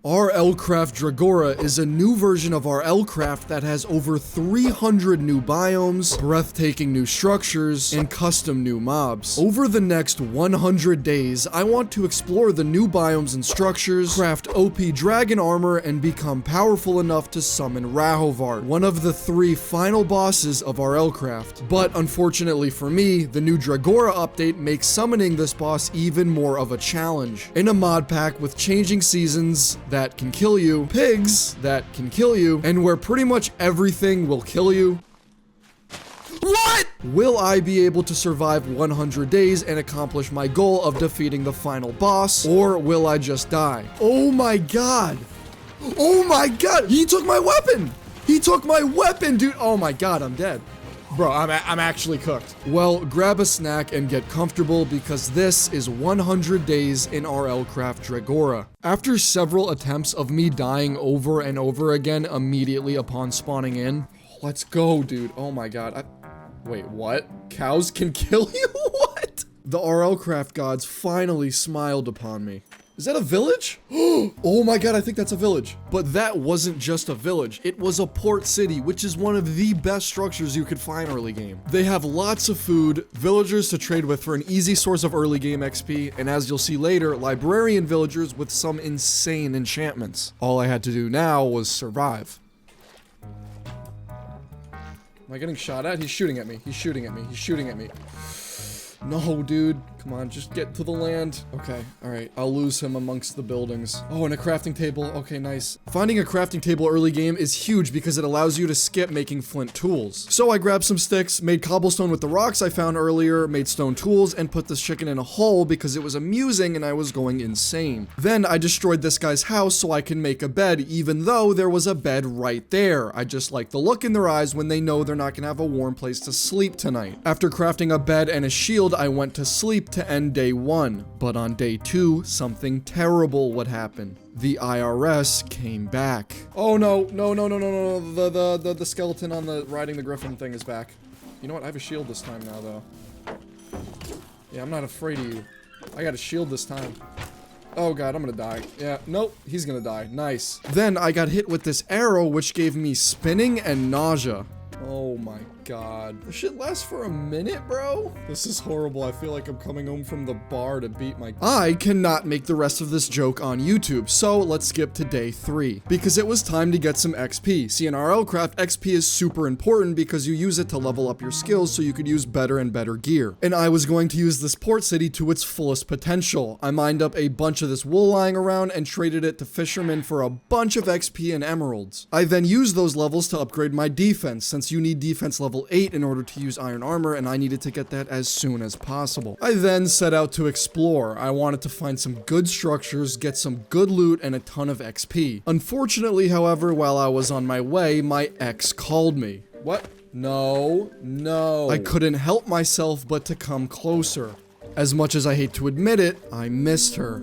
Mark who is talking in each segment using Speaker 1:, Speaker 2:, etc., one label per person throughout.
Speaker 1: RLCraft Dregora is a new version of RLCraft that has over 300 new biomes, breathtaking new structures, and custom new mobs. Over the next 100 days, I want to explore the new biomes and structures, craft OP dragon armor, and become powerful enough to summon Rahovart, one of the 3 final bosses of RLCraft. But unfortunately for me, the new Dregora update makes summoning this boss even more of a challenge. In a mod pack with changing seasons that can kill you, pigs that can kill you, and where pretty much everything will kill you. What? Will I be able to survive 100 days and accomplish my goal of defeating the final boss, or will I just die? Oh my god! Oh my god! He took my weapon! He took my weapon, dude! Oh my god, I'm dead. Bro, I'm actually cooked. Well, grab a snack and get comfortable because this is 100 days in RLCraft Dregora. After several attempts of me dying over and over again immediately upon spawning in, let's go, dude. Oh my god. Wait, what? Cows can kill you? What? The RLCraft gods finally smiled upon me. Is that a village? Oh my god, I think that's a village. But that wasn't just a village. It was a port city, which is one of the best structures you could find early game. They have lots of food, villagers to trade with for an easy source of early game XP, and as you'll see later, librarian villagers with some insane enchantments. All I had to do now was survive. Am I getting shot at? He's shooting at me. He's shooting at me. He's shooting at me. No, dude. Come on, just get to the land. Okay, alright. I'll lose him amongst the buildings. Oh, and a crafting table. Okay, nice. Finding a crafting table early game is huge because it allows you to skip making flint tools. So I grabbed some sticks, made cobblestone with the rocks I found earlier, made stone tools, and put this chicken in a hole because it was amusing and I was going insane. Then I destroyed this guy's house so I can make a bed even though there was a bed right there. I just like the look in their eyes when they know they're not gonna have a warm place to sleep tonight. After crafting a bed and a shield, I went to sleep to end day 1, but on day 2, something terrible would happen. The IRS came back. Oh no, no, no, no, no, no, the skeleton on the riding the griffin thing is back. You know what, I have a shield this time now though. Yeah, I'm not afraid of you. I got a shield this time. Oh god, I'm gonna die. Yeah, nope, he's gonna die. Nice. Then I got hit with this arrow which gave me spinning and nausea. Oh my god. This shit lasts for a minute, bro? This is horrible. I feel like I'm coming home from the bar to beat my— I cannot make the rest of this joke on YouTube, so let's skip to day 3. Because it was time to get some XP. See, in RLCraft, XP is super important because you use it to level up your skills so you could use better and better gear. And I was going to use this port city to its fullest potential. I mined up a bunch of this wool lying around and traded it to fishermen for a bunch of XP and emeralds. I then used those levels to upgrade my defense, since you need defense level 8 in order to use iron armor, and I needed to get that as soon as possible. I then set out to explore. I wanted to find some good structures, get some good loot, and a ton of XP. Unfortunately, however, while I was on my way, my ex called me. What? No, no. I couldn't help myself but to come closer. As much as I hate to admit it, I missed her.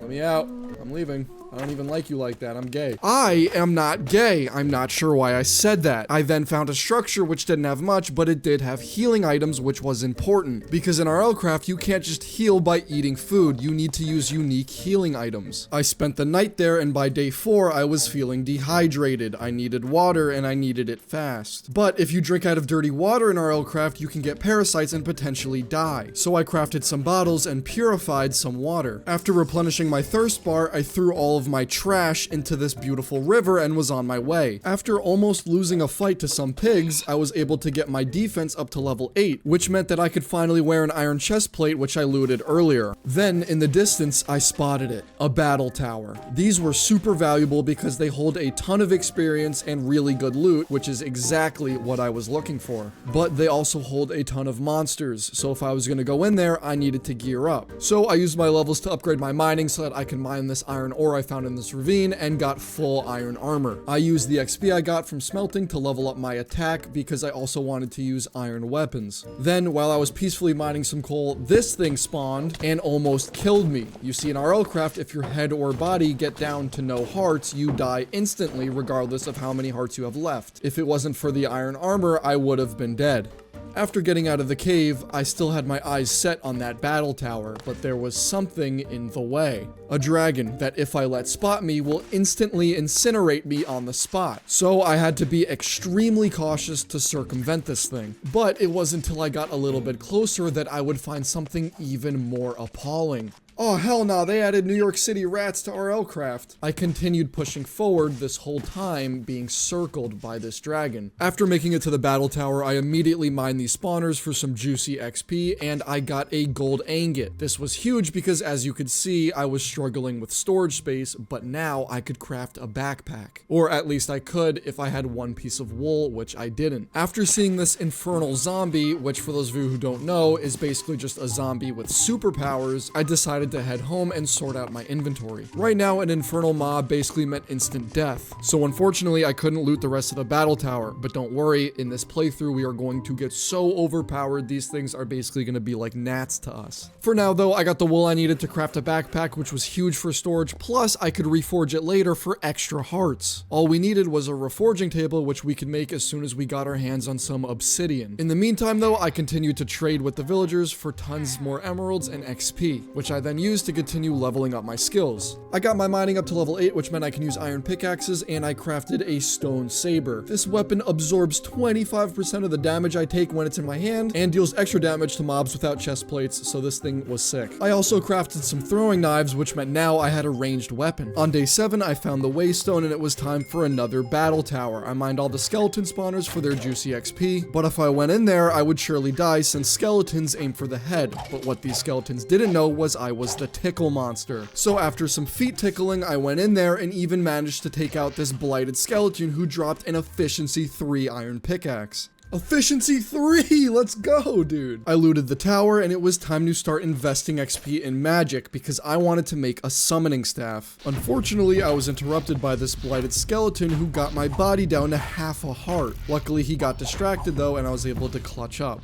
Speaker 1: Let me out. I'm leaving. I don't even like you like that. I'm gay. I am not gay. I'm not sure why I said that. I then found a structure which didn't have much, but it did have healing items, which was important. Because in RLCraft, you can't just heal by eating food. You need to use unique healing items. I spent the night there, and by day 4, I was feeling dehydrated. I needed water, and I needed it fast. But if you drink out of dirty water in RLCraft, you can get parasites and potentially die. So I crafted some bottles and purified some water. After replenishing my thirst bar, I threw all of my trash into this beautiful river and was on my way. After almost losing a fight to some pigs, I was able to get my defense up to level 8, which meant that I could finally wear an iron chest plate, which I looted earlier. Then, in the distance, I spotted it. A battle tower. These were super valuable because they hold a ton of experience and really good loot, which is exactly what I was looking for. But they also hold a ton of monsters, so if I was gonna go in there, I needed to gear up. So I used my levels to upgrade my mining so that I can mine this iron ore I found in this ravine and got full iron armor. I used the XP I got from smelting to level up my attack because I also wanted to use iron weapons. Then, while I was peacefully mining some coal, this thing spawned and almost killed me. You see, in RLCraft, if your head or body get down to no hearts, you die instantly regardless of how many hearts you have left. If it wasn't for the iron armor, I would have been dead. After getting out of the cave, I still had my eyes set on that battle tower, but there was something in the way. A dragon that, if I let spot me, will instantly incinerate me on the spot. So I had to be extremely cautious to circumvent this thing. But it wasn't until I got a little bit closer that I would find something even more appalling. Oh, hell no, they added New York City rats to RLCraft. I continued pushing forward this whole time, being circled by this dragon. After making it to the battle tower, I immediately mined these spawners for some juicy XP, and I got a gold ingot. This was huge because, as you could see, I was struggling with storage space, but now I could craft a backpack. Or at least I could if I had one piece of wool, which I didn't. After seeing this infernal zombie, which for those of you who don't know, is basically just a zombie with superpowers, I decided to head home and sort out my inventory. Right now, an infernal mob basically meant instant death, so unfortunately I couldn't loot the rest of the battle tower, but don't worry, in this playthrough we are going to get so overpowered these things are basically going to be like gnats to us. For now though, I got the wool I needed to craft a backpack, which was huge for storage, plus I could reforge it later for extra hearts. All we needed was a reforging table, which we could make as soon as we got our hands on some obsidian. In the meantime though, I continued to trade with the villagers for tons more emeralds and XP, which I then used to continue leveling up my skills. I got my mining up to level 8, which meant I can use iron pickaxes, and I crafted a stone saber. This weapon absorbs 25% of the damage I take when it's in my hand, and deals extra damage to mobs without chest plates, so this thing was sick. I also crafted some throwing knives, which meant now I had a ranged weapon. On day 7, I found the waystone, and it was time for another battle tower. I mined all the skeleton spawners for their juicy XP, but if I went in there, I would surely die since skeletons aim for the head. But what these skeletons didn't know was I was the tickle monster. So after some feet tickling, I went in there and even managed to take out this blighted skeleton who dropped an efficiency 3 iron pickaxe. Efficiency 3! Let's go, dude! I looted the tower, and it was time to start investing XP in magic because I wanted to make a summoning staff. Unfortunately, I was interrupted by this blighted skeleton who got my body down to half a heart. Luckily, he got distracted though, and I was able to clutch up.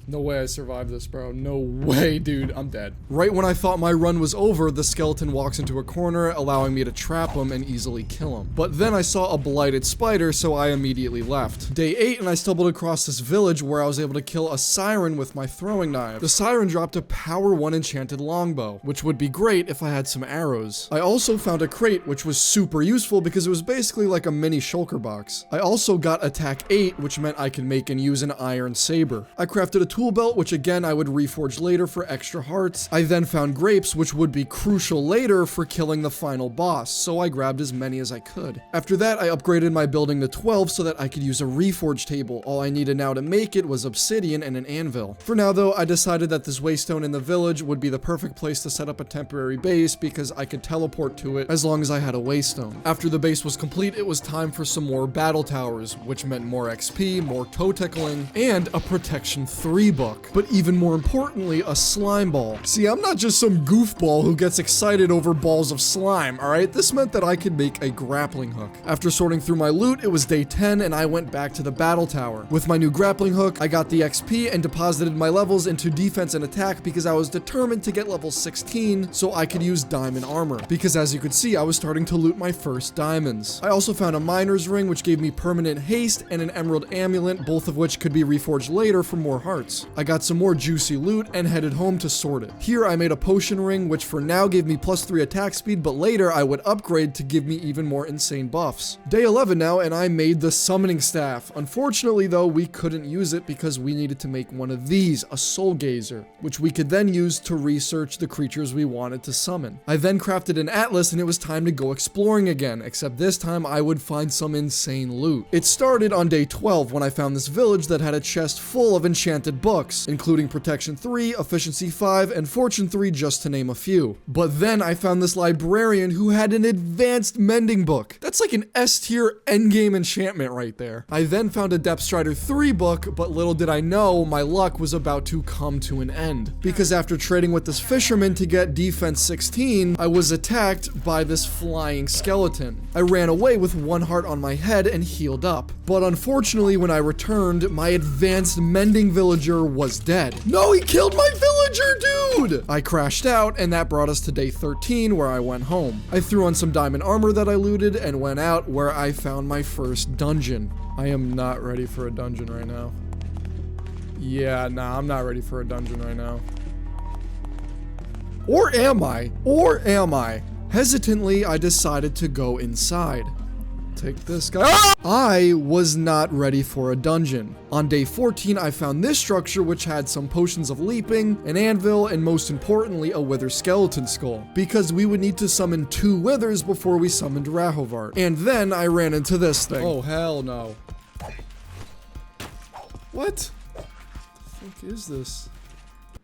Speaker 1: No way I survived this, bro. No way, dude. I'm dead. Right when I thought my run was over, the skeleton walks into a corner, allowing me to trap him and easily kill him. But then I saw a blighted spider, so I immediately left. Day 8, and I stumbled across this village where I was able to kill a siren with my throwing knife. The siren dropped a power 1 enchanted longbow, which would be great if I had some arrows. I also found a crate, which was super useful because it was basically like a mini shulker box. I also got attack 8, which meant I could make and use an iron saber. I crafted a tool belt, which again I would reforge later for extra hearts. I then found grapes, which would be crucial later for killing the final boss, so I grabbed as many as I could. After that, I upgraded my building to 12 so that I could use a reforge table. All I needed now to make it was obsidian and an anvil. For now though, I decided that this waystone in the village would be the perfect place to set up a temporary base because I could teleport to it as long as I had a waystone. After the base was complete, it was time for some more battle towers, which meant more XP, more toe tickling, and a protection 3 book. But even more importantly, a slime ball. See, I'm not just some goofball who gets excited over balls of slime, alright? This meant that I could make a grappling hook. After sorting through my loot, it was day 10 and I went back to the battle tower. With my new grappling hook, I got the XP and deposited my levels into defense and attack because I was determined to get level 16 so I could use diamond armor. Because as you could see, I was starting to loot my first diamonds. I also found a miner's ring which gave me permanent haste and an emerald amulet, both of which could be reforged later for more hearts. I got some more juicy loot and headed home to sort it. Here I made a potion ring which for now gave me +3 attack speed, but later I would upgrade to give me even more insane buffs. Day 11 now, and I made the summoning staff. Unfortunately though, we couldn't use it because we needed to make one of these, a soul gazer, which we could then use to research the creatures we wanted to summon. I then crafted an atlas and it was time to go exploring again, except this time I would find some insane loot. It started on day 12 when I found this village that had a chest full of enchanted books, including Protection 3, Efficiency 5, and Fortune 3, just to name a few. But then I found this librarian who had an advanced mending book. That's like an S-tier endgame enchantment right there. I then found a Depth Strider 3 book, but little did I know my luck was about to come to an end. Because after trading with this fisherman to get defense 16, I was attacked by this flying skeleton. I ran away with 1 heart on my head and healed up. But unfortunately, when I returned, my advanced mending villager villager was dead. No, he killed my villager, dude! I crashed out, and that brought us to day 13, where I went home. I threw on some diamond armor that I looted and went out, where I found my first dungeon. I am not ready for a dungeon right now. Yeah, nah, I'm not ready for a dungeon right now. Or am I? Or am I? Hesitantly, I decided to go inside. Take this guy. Ah! I was not ready for a dungeon. On day 14, I found this structure which had some potions of leaping, an anvil, and most importantly, a wither skeleton skull. Because we would need to summon 2 withers before we summoned Rahovart. And then I ran into this thing. Oh, hell no. What? The fuck is this?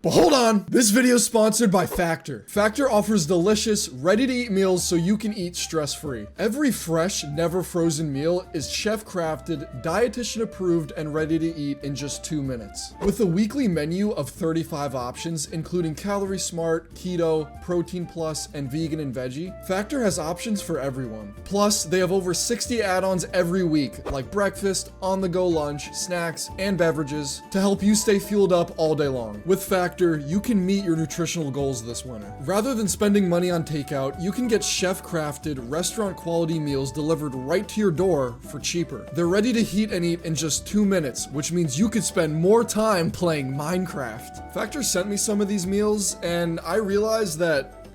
Speaker 1: But hold on, this video is sponsored by Factor. Factor offers delicious, ready-to-eat meals so you can eat stress-free. Every fresh, never frozen meal is chef-crafted, dietitian-approved, and ready to eat in just 2 minutes. With a weekly menu of 35 options, including Calorie Smart, Keto, Protein Plus, and Vegan and Veggie, Factor has options for everyone. Plus, they have over 60 add-ons every week, like breakfast, on-the-go lunch, snacks, and beverages, to help you stay fueled up all day long. With Factor, you can meet your nutritional goals this winter. Rather than spending money on takeout, you can get chef-crafted, restaurant-quality meals delivered right to your door for cheaper. They're ready to heat and eat in just 2 minutes, which means you could spend more time playing Minecraft. Factor sent me some of these meals, and I realized that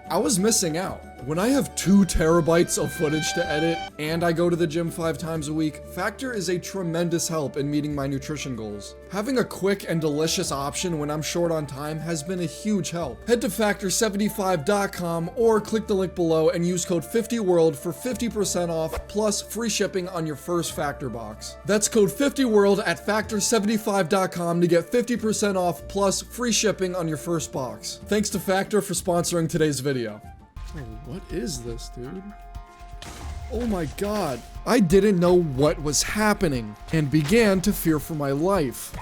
Speaker 1: I was missing out. When I have 2 terabytes of footage to edit and I go to the gym 5 times a week, Factor is a tremendous help in meeting my nutrition goals. Having a quick and delicious option when I'm short on time has been a huge help. Head to factor75.com or click the link below and use code 50WORLD for 50% off plus free shipping on your first Factor box. That's code 50WORLD at factor75.com to get 50% off plus free shipping on your first box. Thanks to Factor for sponsoring today's video. Oh, what is this, dude? Oh my god. I didn't know what was happening and began to fear for my life.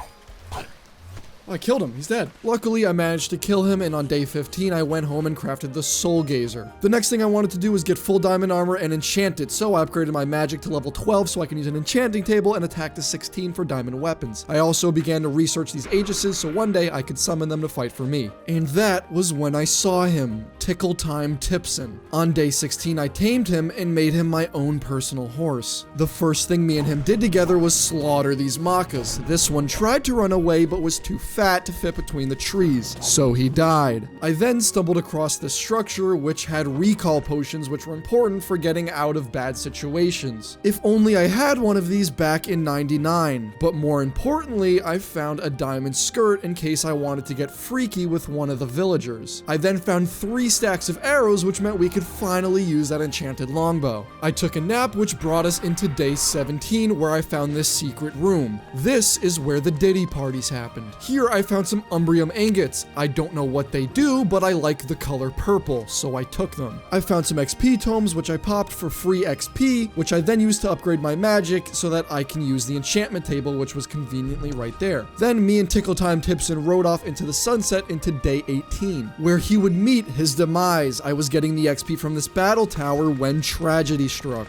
Speaker 1: I killed him. He's dead. Luckily, I managed to kill him, and on day 15, I went home and crafted the Soul Gazer. The next thing I wanted to do was get full diamond armor and enchant it, so I upgraded my magic to level 12 so I can use an enchanting table and attack to 16 for diamond weapons. I also began to research these Aegises so one day I could summon them to fight for me. And that was when I saw him, Tickle Time Tipson. On day 16, I tamed him and made him my own personal horse. The first thing me and him did together was slaughter these Makas. This one tried to run away but was too fat to fit between the trees, so he died. I then stumbled across this structure which had recall potions which were important for getting out of bad situations. If only I had one of these back in 99. But more importantly, I found a diamond skirt in case I wanted to get freaky with one of the villagers. I then found 3 stacks of arrows which meant we could finally use that enchanted longbow. I took a nap which brought us into day 17 where I found this secret room. This is where the Diddy parties happened. Here I found some Umbrium ingots. I don't know what they do, but I like the color purple, so I took them. I found some XP tomes, which I popped for free XP, which I then used to upgrade my magic so that I can use the enchantment table, which was conveniently right there. Then me and Tickle Time Tipson rode off into the sunset into day 18, where he would meet his demise. I was getting the XP from this battle tower when tragedy struck.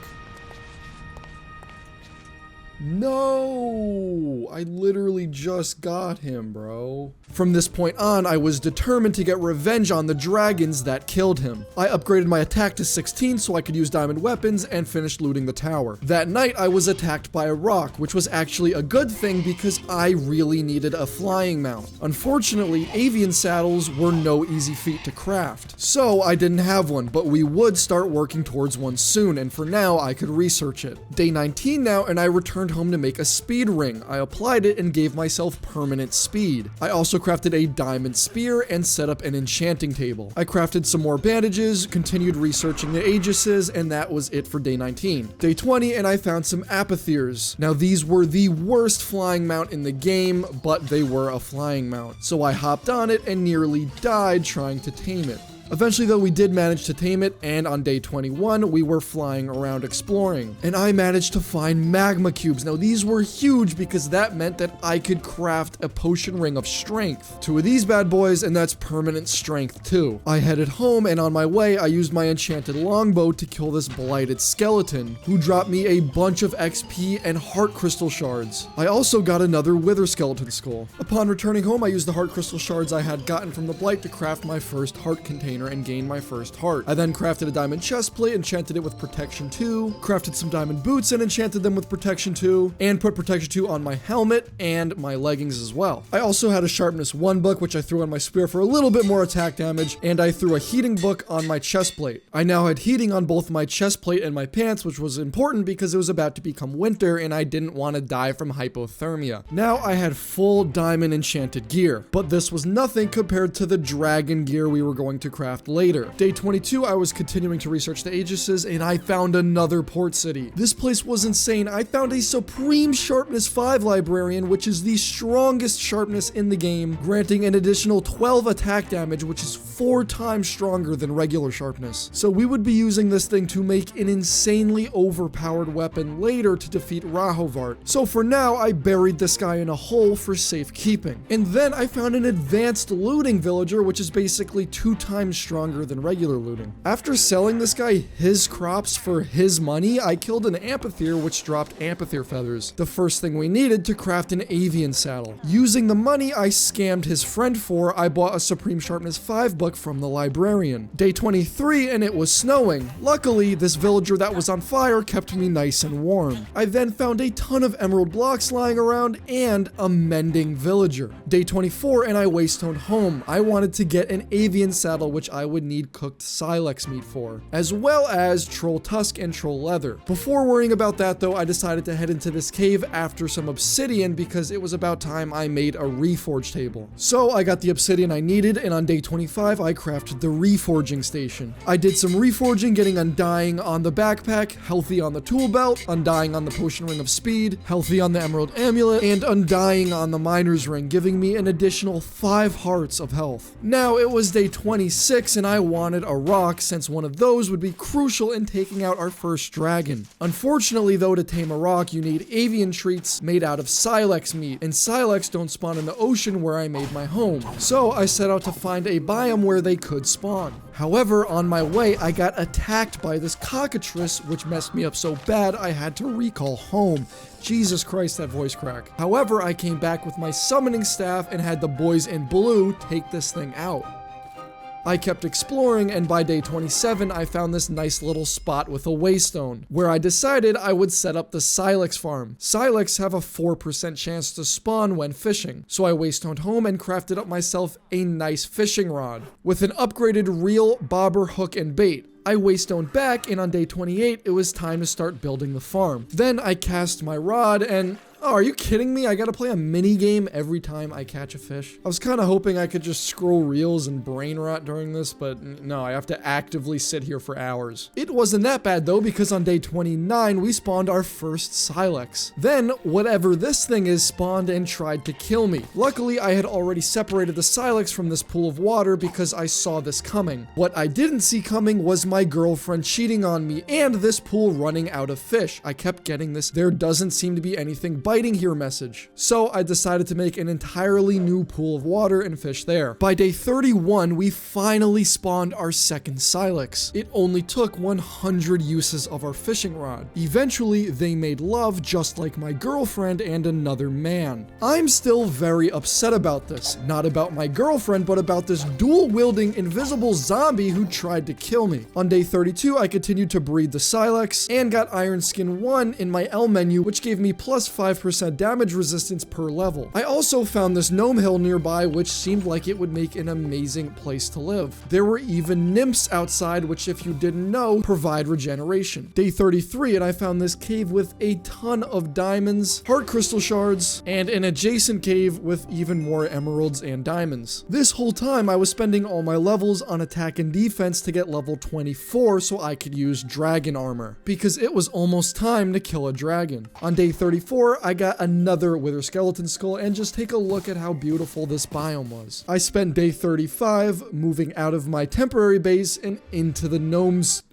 Speaker 1: No, I literally just got him, bro. From this point on, I was determined to get revenge on the dragons that killed him. I upgraded my attack to 16 so I could use diamond weapons and finished looting the tower. That night, I was attacked by a rock, which was actually a good thing because I really needed a flying mount. Unfortunately, avian saddles were no easy feat to craft, so I didn't have one, but we would start working towards one soon, and for now, I could research it. Day 19 now, and I returned home to make a speed ring. I applied it and gave myself permanent speed. I also crafted a diamond spear and set up an enchanting table. I crafted some more bandages, continued researching the Aegises, and that was it for day 19. Day 20, and I found some Apathirs. Now these were the worst flying mount in the game, but they were a flying mount. So I hopped on it and nearly died trying to tame it. Eventually though, we did manage to tame it, and on day 21, we were flying around exploring. And I managed to find magma cubes. Now these were huge because that meant that I could craft a potion ring of strength. 2 of these bad boys, and that's permanent strength too. I headed home, and on my way, I used my enchanted longbow to kill this blighted skeleton, who dropped me a bunch of XP and heart crystal shards. I also got another wither skeleton skull. Upon returning home, I used the heart crystal shards I had gotten from the blight to craft my first heart container and gain my first heart. I then crafted a diamond chest plate, enchanted it with protection 2, crafted some diamond boots and enchanted them with protection 2, and put protection 2 on my helmet and my leggings as well. I also had a sharpness 1 book, which I threw on my spear for a little bit more attack damage, and I threw a heating book on my chest plate. I now had heating on both my chest plate and my pants, which was important because it was about to become winter and I didn't want to die from hypothermia. Now I had full diamond enchanted gear, but this was nothing compared to the dragon gear we were going to craft later. Day 22, I was continuing to research the Aegises, and I found another port city. This place was insane. I found a supreme sharpness 5 librarian, which is the strongest sharpness in the game, granting an additional 12 attack damage, which is 4 times stronger than regular sharpness. So we would be using this thing to make an insanely overpowered weapon later to defeat Rahovart. So for now, I buried this guy in a hole for safekeeping. And then I found an advanced looting villager, which is basically 2 times stronger than regular looting. After selling this guy his crops for his money, I killed an amphitheer, which dropped amphitheer feathers, the first thing we needed to craft an avian saddle. Using the money I scammed his friend for, I bought a Supreme Sharpness 5 book from the librarian. Day 23, and it was snowing. Luckily, this villager that was on fire kept me nice and warm. I then found a ton of emerald blocks lying around and a mending villager. Day 24, and I waystoned home. I wanted to get an avian saddle, which I would need cooked silex meat for, as well as troll tusk and troll leather. Before worrying about that though, I decided to head into this cave after some obsidian because it was about time I made a reforge table. So I got the obsidian I needed, and on day 25, I crafted the reforging station. I did some reforging, getting undying on the backpack, healthy on the tool belt, undying on the potion ring of speed, healthy on the emerald amulet, and undying on the miner's ring, giving me an additional 5 hearts of health. Now it was day 26, and I wanted a rock since one of those would be crucial in taking out our first dragon. Unfortunately though, to tame a rock, you need avian treats made out of silex meat, and silex don't spawn in the ocean where I made my home. So I set out to find a biome where they could spawn. However, on my way, I got attacked by this cockatrice, which messed me up so bad I had to recall home. Jesus Christ, that voice crack. However, I came back with my summoning staff and had the boys in blue take this thing out. I kept exploring, and by day 27, I found this nice little spot with a waystone, where I decided I would set up the silex farm. Silex have a 4% chance to spawn when fishing, so I waystoned home and crafted up myself a nice fishing rod, with an upgraded reel, bobber, hook, and bait. I waystoned back, and on day 28, it was time to start building the farm. Then I cast my rod, and oh, are you kidding me? I gotta play a mini game every time I catch a fish. I was kind of hoping I could just scroll reels and brain rot during this, but no, I have to actively sit here for hours. It wasn't that bad though, because on day 29, we spawned our first silex. Then, whatever this thing is spawned and tried to kill me. Luckily, I had already separated the silex from this pool of water because I saw this coming. What I didn't see coming was my girlfriend cheating on me and this pool running out of fish. I kept getting this "there doesn't seem to be anything biting here" message. So I decided to make an entirely new pool of water and fish there. By day 31, we finally spawned our second silex. It only took 100 uses of our fishing rod. Eventually, they made love just like my girlfriend and another man. I'm still very upset about this. Not about my girlfriend, but about this dual-wielding invisible zombie who tried to kill me. On day 32, I continued to breed the silex and got Iron Skin 1 in my L menu, which gave me plus 5% damage resistance per level. I also found this gnome hill nearby, which seemed like it would make an amazing place to live. There were even nymphs outside, which, if you didn't know, provide regeneration. Day 33, and I found this cave with a ton of diamonds, heart crystal shards, and an adjacent cave with even more emeralds and diamonds. This whole time, I was spending all my levels on attack and defense to get level 24 so I could use dragon armor, because it was almost time to kill a dragon. On day 34, I I got another wither skeleton skull, and just take a look at how beautiful this biome was. I spent day 35 moving out of my temporary base and into the gnomes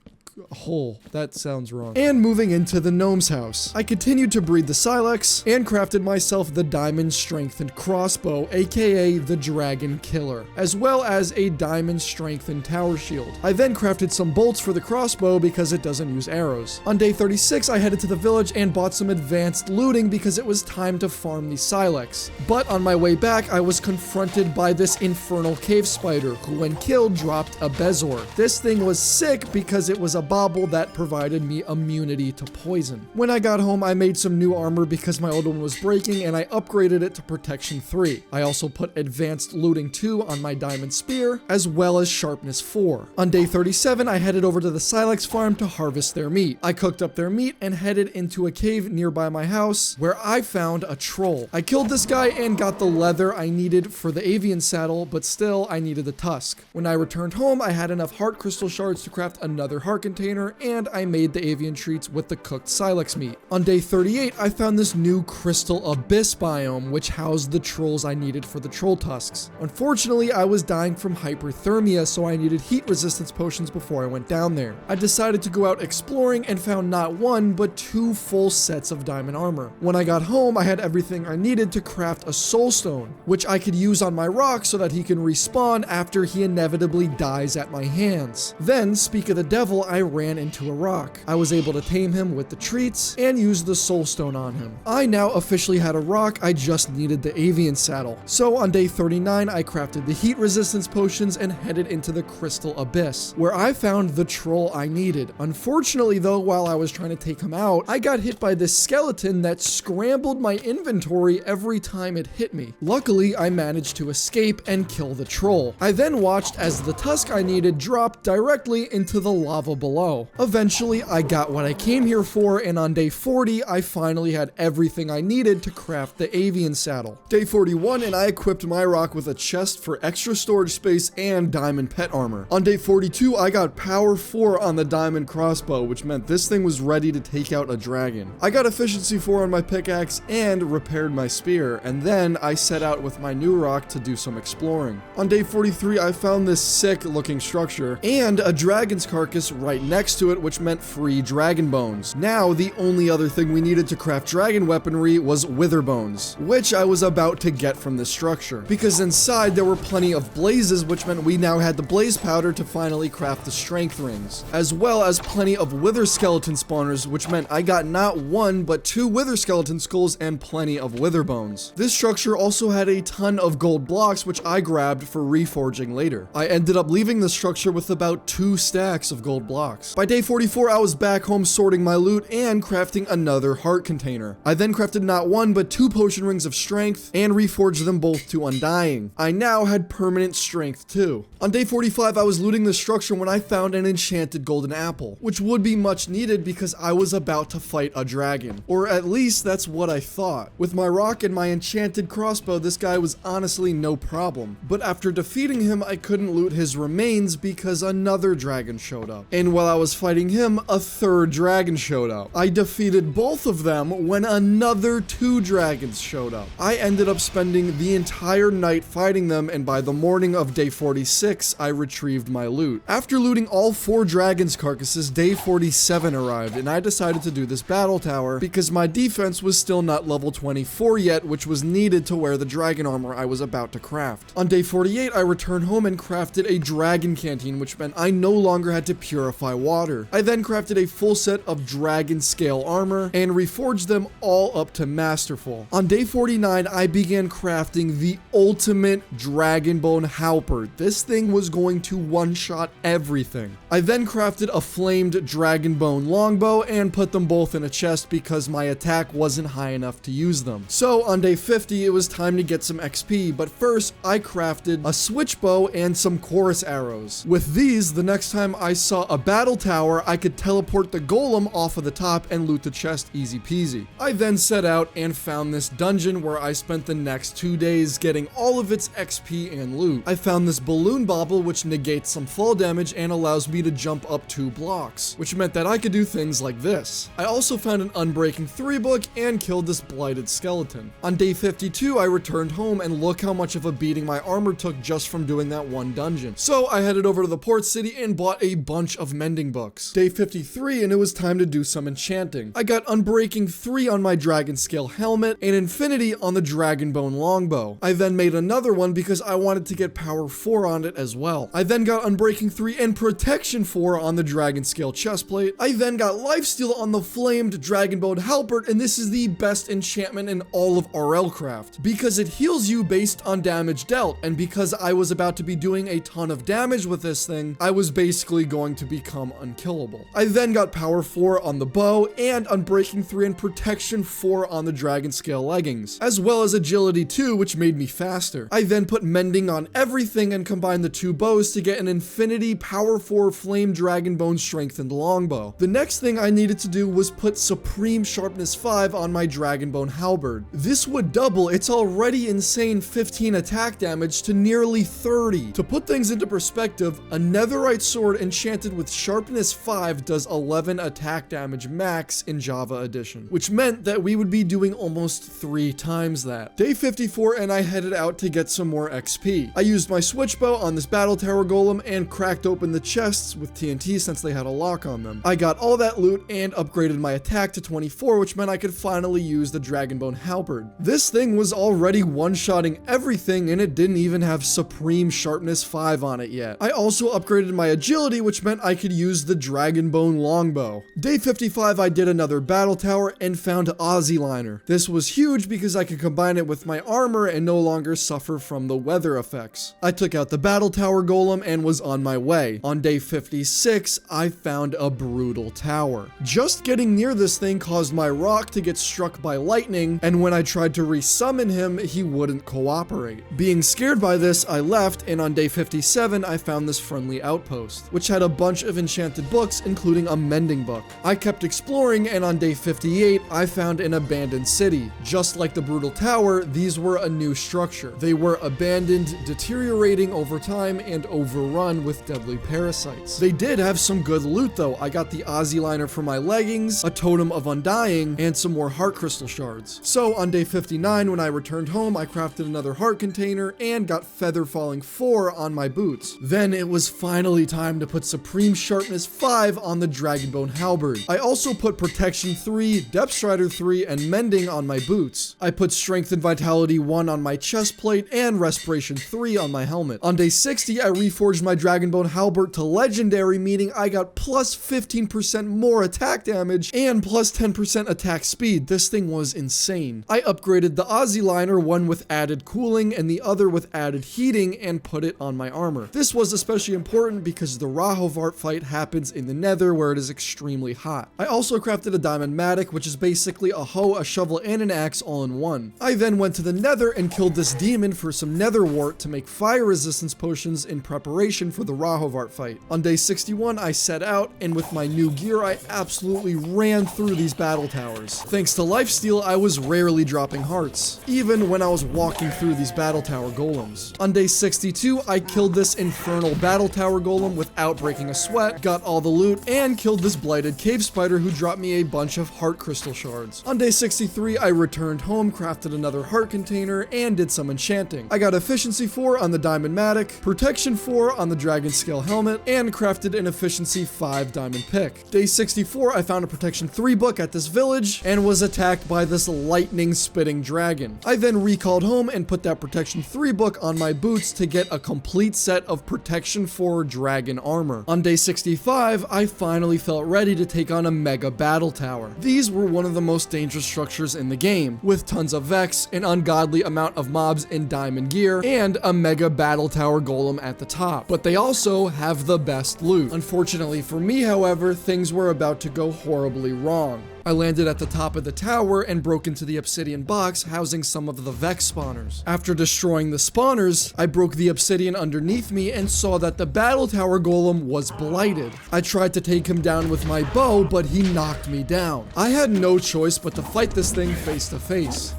Speaker 1: hole. That sounds wrong. And moving into the gnome's house. I continued to breed the silex and crafted myself the diamond strengthened crossbow, aka the dragon killer, as well as a diamond strengthened tower shield. I then crafted some bolts for the crossbow because it doesn't use arrows. On day 36, I headed to the village and bought some advanced looting because it was time to farm the silex. But on my way back, I was confronted by this infernal cave spider who, when killed, dropped a bezor. This thing was sick because it was a bauble that provided me immunity to poison. When I got home, I made some new armor because my old one was breaking, and I upgraded it to protection 3. I also put advanced looting 2 on my diamond spear, as well as sharpness 4. On day 37, I headed over to the silex farm to harvest their meat. I cooked up their meat and headed into a cave nearby my house where I found a troll. I killed this guy and got the leather I needed for the avian saddle, but still I needed the tusk. When I returned home, I had enough heart crystal shards to craft another heart container, and I made the avian treats with the cooked silex meat. On day 38, I found this new crystal abyss biome, which housed the trolls I needed for the troll tusks. Unfortunately, I was dying from hyperthermia, so I needed heat resistance potions before I went down there. I decided to go out exploring and found not one, but 2 full sets of diamond armor. When I got home, I had everything I needed to craft a soul stone, which I could use on my rock so that he can respawn after he inevitably dies at my hands. Then, speak of the devil, I ran into a rock. I was able to tame him with the treats and use the soul stone on him. I now officially had a rock, I just needed the avian saddle. So on day 39, I crafted the heat resistance potions and headed into the crystal abyss, where I found the troll I needed. Unfortunately though, while I was trying to take him out, I got hit by this skeleton that scrambled my inventory every time it hit me. Luckily, I managed to escape and kill the troll. I then watched as the tusk I needed dropped directly into the lava below. Eventually, I got what I came here for, and on day 40, I finally had everything I needed to craft the avian saddle. Day 41, and I equipped my rock with a chest for extra storage space and diamond pet armor. On day 42, I got power 4 on the diamond crossbow, which meant this thing was ready to take out a dragon. I got efficiency 4 on my pickaxe and repaired my spear, and then I set out with my new rock to do some exploring. On day 43, I found this sick looking structure and a dragon's carcass right next to it, which meant free dragon bones. Now, the only other thing we needed to craft dragon weaponry was wither bones, which I was about to get from this structure, because inside there were plenty of blazes, which meant we now had the blaze powder to finally craft the strength rings, as well as plenty of wither skeleton spawners, which meant I got not 1 but 2 wither skeleton skulls and plenty of wither bones. This structure also had a ton of gold blocks, which I grabbed for reforging later. I ended up leaving the structure with about 2 stacks of gold blocks. By day 44, I was back home sorting my loot and crafting another heart container. I then crafted not 1 but 2 potion rings of strength and reforged them both to undying. I now had permanent strength too. On day 45, I was looting the structure when I found an enchanted golden apple, which would be much needed because I was about to fight a dragon. Or at least that's what I thought. With my rock and my enchanted crossbow, this guy was honestly no problem. But after defeating him, I couldn't loot his remains because another dragon showed up. And while I was fighting him, a 3rd dragon showed up. I defeated both of them when another 2 dragons showed up. I ended up spending the entire night fighting them, and by the morning of day 46, I retrieved my loot. After looting all 4 dragons' carcasses, day 47 arrived, and I decided to do this battle tower because my defense was still not level 24 yet, which was needed to wear the dragon armor I was about to craft. On day 48, I returned home and crafted a dragon canteen, which meant I no longer had to purify water. I then crafted a full set of dragon scale armor and reforged them all up to masterful. On day 49, I began crafting the ultimate dragon bone halberd. This thing was going to one-shot everything. I then crafted a flamed dragon bone longbow and put them both in a chest because my attack wasn't high enough to use them. So on day 50, it was time to get some XP, but first I crafted a switch bow and some chorus arrows. With these, the next time I saw a battle battle tower, I could teleport the golem off of the top and loot the chest easy peasy. I then set out and found this dungeon where I spent the next 2 days getting all of its XP and loot. I found this balloon bauble which negates some fall damage and allows me to jump up 2 blocks, which meant that I could do things like this. I also found an Unbreaking 3 book and killed this blighted skeleton. On day 52, I returned home and look how much of a beating my armor took just from doing that one dungeon. So I headed over to the port city and bought a bunch of mending books. Day 53 and it was time to do some enchanting. I got Unbreaking 3 on my dragon scale helmet and Infinity on the Dragonbone longbow. I then made another one because I wanted to get power 4 on it as well. I then got Unbreaking 3 and Protection 4 on the dragon scale chestplate. I then got Lifesteal on the flamed Dragonbone halberd, and this is the best enchantment in all of RLCraft because it heals you based on damage dealt, and because I was about to be doing a ton of damage with this thing, I was basically going to become unkillable. I then got power 4 on the bow and Unbreaking 3 and Protection 4 on the dragon scale leggings, as well as Agility 2, which made me faster. I then put Mending on everything and combined the 2 bows to get an Infinity power 4 flame Dragonbone strengthened longbow. The next thing I needed to do was put Supreme Sharpness 5 on my Dragonbone halberd. This would double its already insane 15 attack damage to nearly 30. To put things into perspective, a netherite sword enchanted with Sharpness 5 does 11 attack damage max in Java Edition, which meant that we would be doing almost 3 times that. Day 54 and I headed out to get some more XP. I used my switchbow on this battle tower golem and cracked open the chests with TNT since they had a lock on them. I got all that loot and upgraded my attack to 24, which meant I could finally use the Dragonbone halberd. This thing was already one-shotting everything and it didn't even have Supreme Sharpness 5 on it yet. I also upgraded my agility, which meant I could use the Dragonbone longbow. Day 55 I did another battle tower and found Aussie Liner. This was huge because I could combine it with my armor and no longer suffer from the weather effects. I took out the battle tower golem and was on my way. On day 56 I found a brutal tower. Just getting near this thing caused my rock to get struck by lightning, and when I tried to resummon him, he wouldn't cooperate. Being scared by this, I left, and on day 57, I found this friendly outpost, which had a bunch of enchanted books, including a mending book. I kept exploring, and on day 58, I found an abandoned city. Just like the brutal tower, these were a new structure. They were abandoned, deteriorating over time, and overrun with deadly parasites. They did have some good loot though. I got the Aussie Liner for my leggings, a totem of undying, and some more heart crystal shards. So on day 59, when I returned home, I crafted another heart container and got Feather Falling 4 on my boots. Then it was finally time to put Supreme Sharpness 5 on the Dragonbone halberd. I also put Protection 3, Depth Strider 3, and Mending on my boots. I put Strength and Vitality 1 on my chest plate and Respiration 3 on my helmet. On day 60, I reforged my Dragonbone halberd to Legendary, meaning I got plus 15% more attack damage and plus 10% attack speed. This thing was insane. I upgraded the Aussie Liner, one with added cooling and the other with added heating, and put it on my armor. This was especially important because the Rahovart fight happens in the Nether where it is extremely hot. I also crafted a Diamond Matic, which is basically a hoe, a shovel, and an axe all in one. I then went to the Nether and killed this demon for some Nether wart to make fire resistance potions in preparation for the Rahovart fight. On day 61, I set out, and with my new gear, I absolutely ran through these battle towers. Thanks to lifesteal, I was rarely dropping hearts, even when I was walking through these battle tower golems. On day 62, I killed this infernal battle tower golem without breaking a sweat, got all the loot, and killed this blighted cave spider who dropped me a bunch of heart crystal shards. On day 63, I returned home, crafted another heart container, and did some enchanting. I got Efficiency 4 on the Diamond Matic, Protection 4 on the Dragon Scale helmet, and crafted an Efficiency 5 diamond pick. Day 64, I found a Protection 3 book at this village and was attacked by this lightning spitting dragon. I then recalled home and put that Protection 3 book on my boots to get a complete set of Protection 4 dragon armor. On day 65, I finally felt ready to take on a mega battle tower. These were one of the most dangerous structures in the game, with tons of Vex, an ungodly amount of mobs in diamond gear, and a mega battle tower golem at the top. But they also have the best loot. Unfortunately for me, however, things were about to go horribly wrong. I landed at the top of the tower and broke into the obsidian box housing some of the Vex spawners. After destroying the spawners, I broke the obsidian underneath me and saw that the battle tower golem was blighted. I tried to take him down with my bow, but he knocked me down. I had no choice but to fight this thing face to face.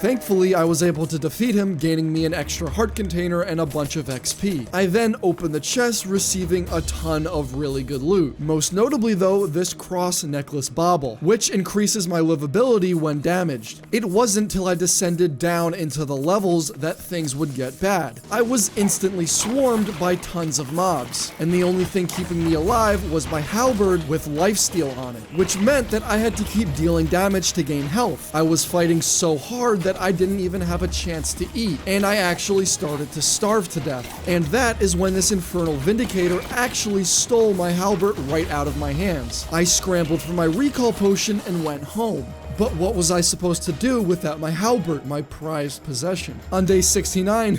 Speaker 1: Thankfully, I was able to defeat him, gaining me an extra heart container and a bunch of XP. I then opened the chest, receiving a ton of really good loot. Most notably though, this cross necklace bauble, which increases my livability when damaged. It wasn't till I descended down into the levels that things would get bad. I was instantly swarmed by tons of mobs, and the only thing keeping me alive was my halberd with lifesteal on it, which meant that I had to keep dealing damage to gain health. I was fighting so hard that I didn't even have a chance to eat, and I actually started to starve to death. And that is when this infernal vindicator actually stole my halberd right out of my hands. I scrambled for my recall potion and went home. But what was I supposed to do without my halberd, my prized possession? On day 69,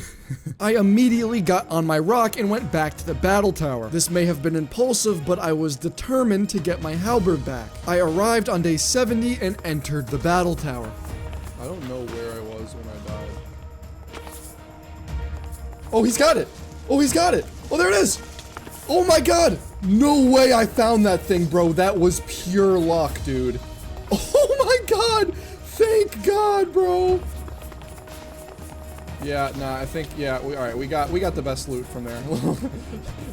Speaker 1: I immediately got on my rock and went back to the battle tower. This may have been impulsive, but I was determined to get my halberd back. I arrived on day 70 and entered the battle tower. I don't know where I was when I died. Oh, he's got it! Oh, he's got it! Oh, there it is! Oh my god! No way I found that thing, bro. That was pure luck, dude. Oh my god! Thank God, bro! Yeah, nah, I think, yeah, alright, we got the best loot from there.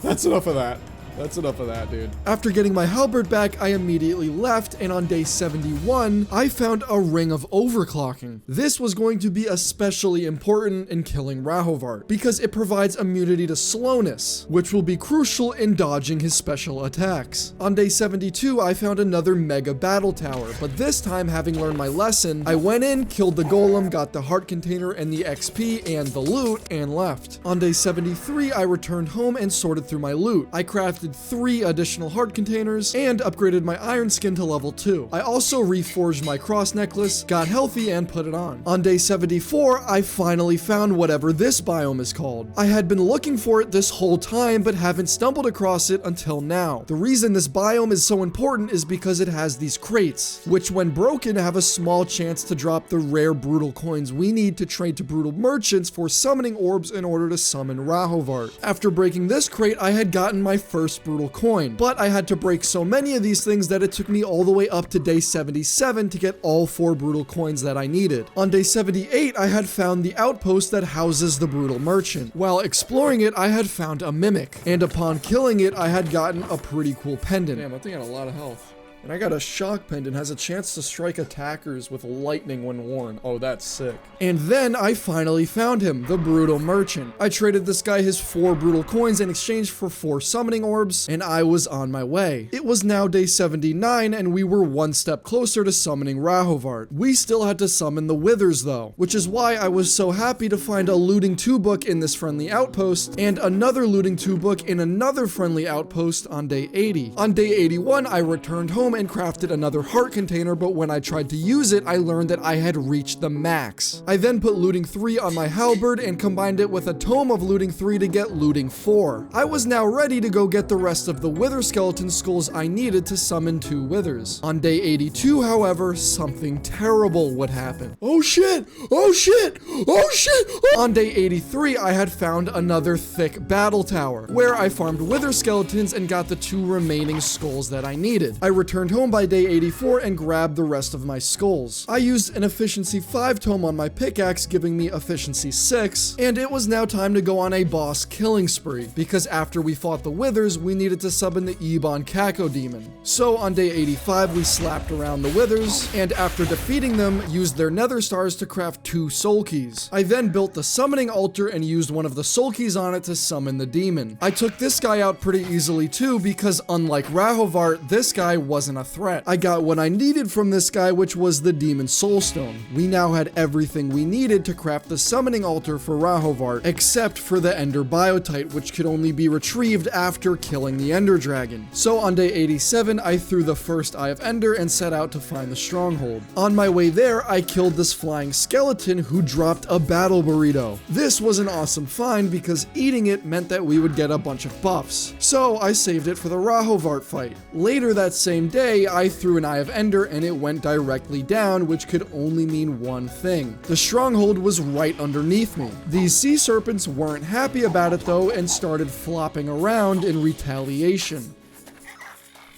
Speaker 1: That's enough of that. That's enough of that, dude. After getting my halberd back, I immediately left, and on day 71, I found a ring of overclocking. This was going to be especially important in killing Rahovart, because it provides immunity to slowness, which will be crucial in dodging his special attacks. On day 72, I found another mega battle tower, but this time, having learned my lesson, I went in, killed the golem, got the heart container and the XP and the loot, and left. On day 73, I returned home and sorted through my loot. I crafted 3 additional heart containers and upgraded my iron skin to level 2. I also reforged my cross necklace, got healthy, and put it on. On day 74, I finally found whatever this biome is called. I had been looking for it this whole time, but haven't stumbled across it until now. The reason this biome is so important is because it has these crates, which when broken have a small chance to drop the rare brutal coins we need to trade to brutal merchants for summoning orbs in order to summon Rahovart. After breaking this crate, I had gotten my first brutal coin, but I had to break so many of these things that it took me all the way up to day 77 to get all 4 brutal coins that I needed. On day 78, I had found the outpost that houses the brutal merchant. While exploring it, I had found a mimic, and upon killing it, I had gotten a pretty cool pendant. Damn, that thing had a lot of health. And I got a shock pendant, has a chance to strike attackers with lightning when worn. Oh, that's sick. And then I finally found him, the brutal merchant. I traded this guy his 4 brutal coins in exchange for 4 summoning orbs, and I was on my way. It was now day 79, and we were one step closer to summoning Rahovart. We still had to summon the Withers though, which is why I was so happy to find a looting 2 book in this friendly outpost, and another looting 2 book in another friendly outpost on day 80. On day 81, I returned home and crafted another heart container, but when I tried to use it, I learned that I had reached the max. I then put looting 3 on my halberd and combined it with a tome of looting 3 to get looting 4. I was now ready to go get the rest of the wither skeleton skulls I needed to summon 2 withers. On day 82, however, something terrible would happen. Oh shit! Oh shit! Oh shit! On day 83, I had found another thick battle tower, where I farmed wither skeletons and got the 2 remaining skulls that I needed. I returned home by day 84 and grabbed the rest of my skulls. I used an efficiency 5 tome on my pickaxe, giving me efficiency 6, and it was now time to go on a boss killing spree, because after we fought the withers, we needed to summon the Ebon Kako demon. So on day 85, we slapped around the withers, and after defeating them, used their nether stars to craft 2 soul keys. I then built the summoning altar and used one of the soul keys on it to summon the demon. I took this guy out pretty easily too, because unlike Rahovart, this guy wasn't wasn't a threat. I got what I needed from this guy, which was the Demon Soulstone. We now had everything we needed to craft the summoning altar for Rahovart, except for the Ender Biotite, which could only be retrieved after killing the Ender Dragon. So on day 87, I threw the first Eye of Ender and set out to find the stronghold. On my way there, I killed this flying skeleton who dropped a battle burrito. This was an awesome find because eating it meant that we would get a bunch of buffs. So I saved it for the Rahovart fight. Later that same day, I threw an Eye of Ender and it went directly down, which could only mean one thing. The stronghold was right underneath me. These sea serpents weren't happy about it though and started flopping around in retaliation.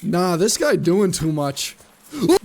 Speaker 1: Nah, this guy doing too much.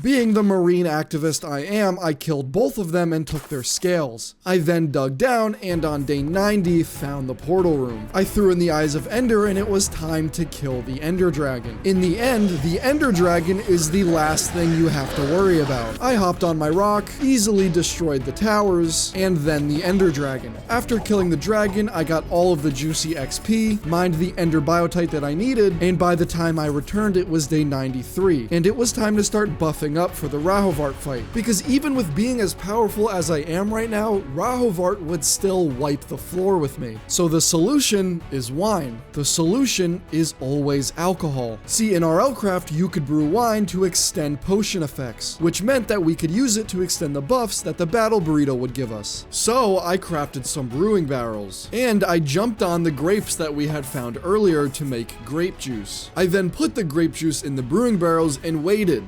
Speaker 1: Being the marine activist I am, I killed both of them and took their scales. I then dug down and on day 90 found the portal room. I threw in the Eyes of Ender and it was time to kill the Ender Dragon. In the end, the Ender Dragon is the last thing you have to worry about. I hopped on my rock, easily destroyed the towers, and then the Ender Dragon. After killing the dragon, I got all of the juicy XP, mined the Ender Biotite that I needed, and by the time I returned it was day 93, and it was time to start buffing up for the Rahovart fight, because even with being as powerful as I am right now, Rahovart would still wipe the floor with me. So the solution is wine. The solution is always alcohol. See, in RLCraft, you could brew wine to extend potion effects, which meant that we could use it to extend the buffs that the battle burrito would give us. So I crafted some brewing barrels, and I jumped on the grapes that we had found earlier to make grape juice. I then put the grape juice in the brewing barrels and waited.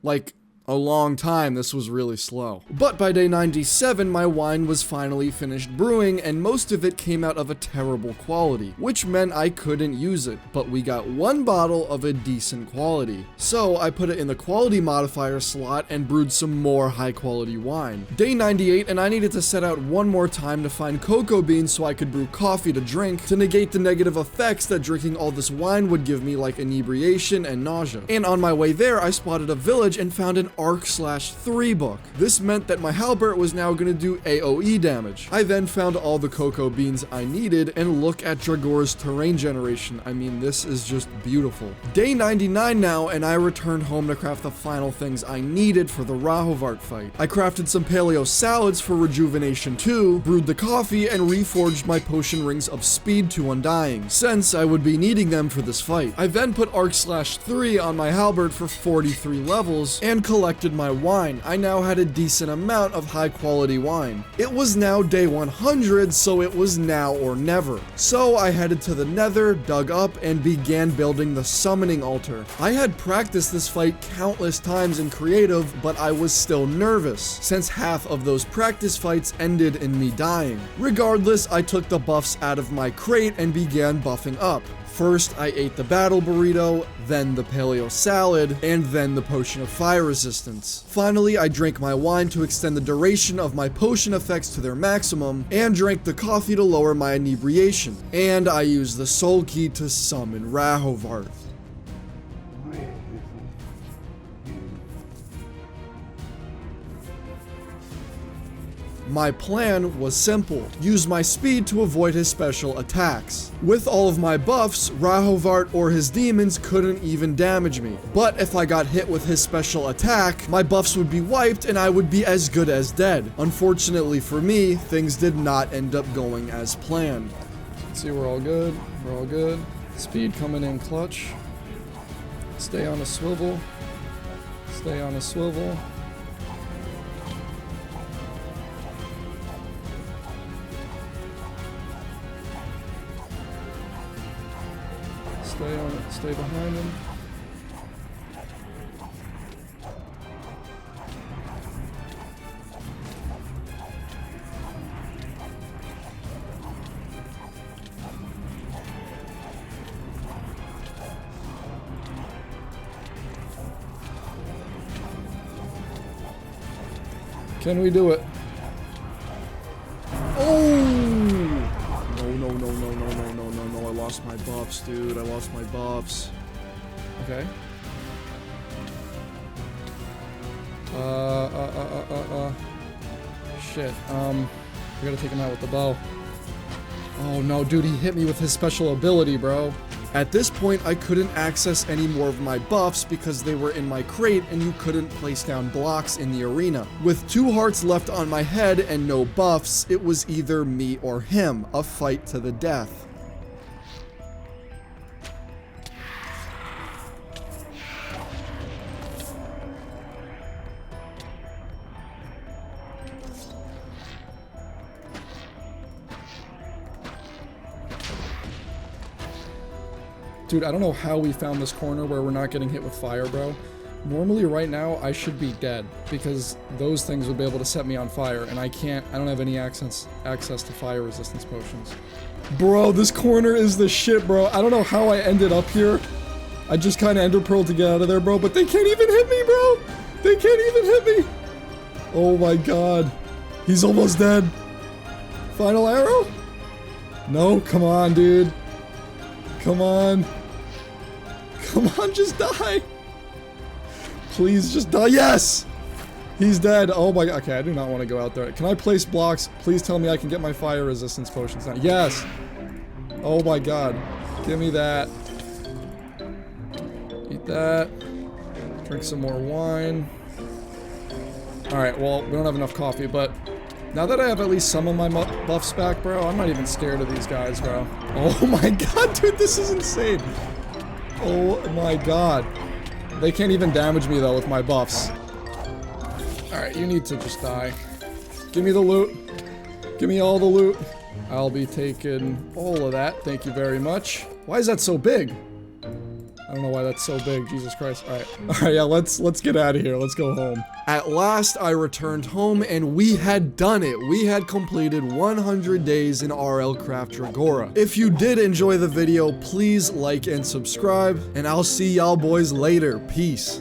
Speaker 1: Like a long time. This was really slow. But by day 97, my wine was finally finished brewing, and most of it came out of a terrible quality, which meant I couldn't use it, but we got one bottle of a decent quality. So I put it in the quality modifier slot and brewed some more high quality wine. Day 98, and I needed to set out one more time to find cocoa beans so I could brew coffee to drink to negate the negative effects that drinking all this wine would give me, like inebriation and nausea. And on my way there, I spotted a village and found an Arc/3 book. This meant that my halberd was now going to do AoE damage. I then found all the cocoa beans I needed, and look at Dregora's terrain generation. I mean, this is just beautiful. Day 99 now, and I returned home to craft the final things I needed for the Rahovart fight. I crafted some paleo salads for rejuvenation 2, brewed the coffee, and reforged my potion rings of speed to undying, since I would be needing them for this fight. I then put Arc/3 on my halberd for 43 levels, and collected my wine. I now had a decent amount of high quality wine. It was now day 100, so it was now or never. So I headed to the Nether, dug up, and began building the summoning altar. I had practiced this fight countless times in creative, but I was still nervous, since half of those practice fights ended in me dying. Regardless, I took the buffs out of my crate and began buffing up. First, I ate the battle burrito, then the paleo salad, and then the potion of fire resistance. Finally, I drank my wine to extend the duration of my potion effects to their maximum, and drank the coffee to lower my inebriation. And I used the soul key to summon Rahovart. My plan was simple. Use my speed to avoid his special attacks. With all of my buffs, Rahovart or his demons couldn't even damage me. But if I got hit with his special attack, my buffs would be wiped and I would be as good as dead. Unfortunately for me, things did not end up going as planned. Let's see, we're all good. We're all good. Speed coming in clutch. Stay on a swivel. Stay on a swivel. Stay on it, stay behind him. Can we do it? I lost my buffs, dude. I lost my buffs. Okay. Shit. We gotta take him out with the bow. Oh no, dude, he hit me with his special ability, bro. At this point, I couldn't access any more of my buffs because they were in my crate and you couldn't place down blocks in the arena. With 2 hearts left on my head and no buffs, it was either me or him, a fight to the death. Dude, I don't know how we found this corner where we're not getting hit with fire, bro. Normally, right now, I should be dead, because those things would be able to set me on fire, and I don't have any access to fire resistance potions. Bro, this corner is the shit, bro. I don't know how I ended up here. I just kind of ender pearled to get out of there, bro, but they can't even hit me, bro! They can't even hit me! Oh my god. He's almost dead. Final arrow? No, come on, dude. Come on. Come on, just die. Please, just die. Yes! He's dead. Oh my god. Okay, I do not want to go out there. Can I place blocks? Please tell me I can get my fire resistance potions now. Yes! Oh my god. Give me that. Eat that. Drink some more wine. Alright, well, we don't have enough coffee, but now that I have at least some of my buffs back, bro, I'm not even scared of these guys, bro. Oh my god, dude, this is insane. Oh my god. They can't even damage me, though, with my buffs. Alright, you need to just die. Give me the loot. Give me all the loot. I'll be taking all of that. Thank you very much. Why is that so big? I don't know why that's so big. Jesus Christ. Alright, yeah, let's get out of here. Let's go home. At last, I returned home, and we had done it. We had completed 100 days in RLCraft Dregora. If you did enjoy the video, please like and subscribe, and I'll see y'all boys later. Peace.